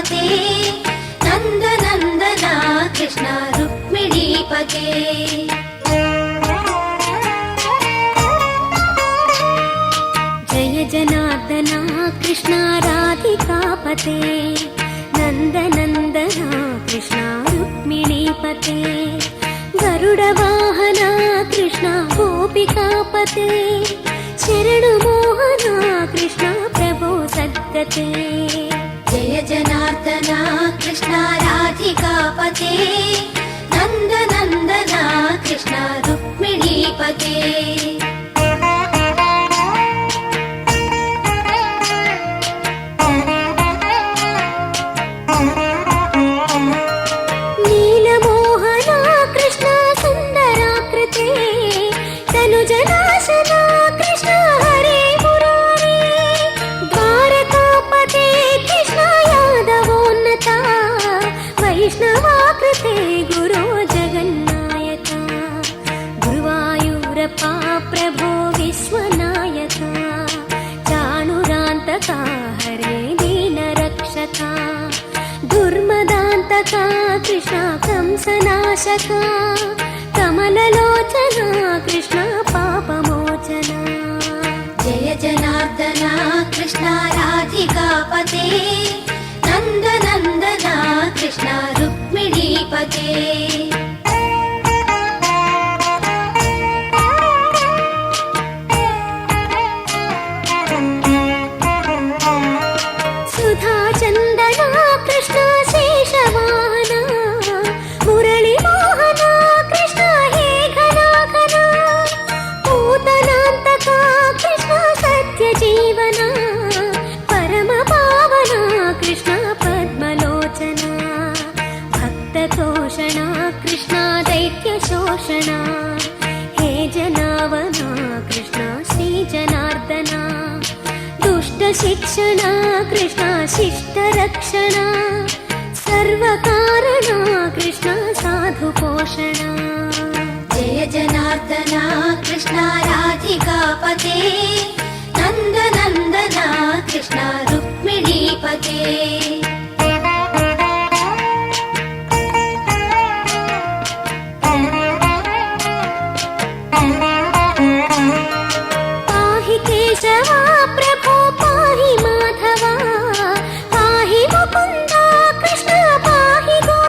राधिकापते नन्दनन्दना कृष्ण रुक्मिणीपते जय जनार्दना कृष्ण राधिकापते नन्दनन्दना कृष्ण रुक्मिणीपते गरुडवाहना कृष्ण गोपिकापते शरणुमोहना कृष्ण प्रभो सद्गते जय जनार्दना कृष्ण राधिकापते नन्दनन्दना कृष्ण रुक्मिणीपते नीलमोहना कृष्ण सुन्दराकृते तनुजनाशना कृष्ण हरे मुरारे द्वारकापते कृष्ण यादवोन्नता वैष्णवाकृते गुरो जगन्नायका गुरुवायूरप्पा प्रभो विश्वनायका चाणुरान्तका हरे दीनरक्षका दुर्मदान्तका कृष्ण कंसनाशका कमललोचना कृष्ण पापमोचना जय जनार्दना कृष्ण राधिकापते नन्दनन्दना कृष्ण रुक्मिणीपते सुधा चन्दना कृष्ण शेषवाहना मुरळीमोहना कृष्ण हे घनाघना पूतनान्तका कृष्ण सत्यजीवना परमपावना कृष्ण पद्मलोचना भक्ततोषणा कृष्ण दैत्यशोषणा हे जनावना कृष्ण श्रीजनार्दना दुष्टशिक्षणा कृष्ण शिष्टरक्षणा सर्वकारणा कृष्ण साधुपोषणा जय जनार्दना कृष्ण राधिकापते नन्दनन्दना कृष्ण रुक्मिणीपते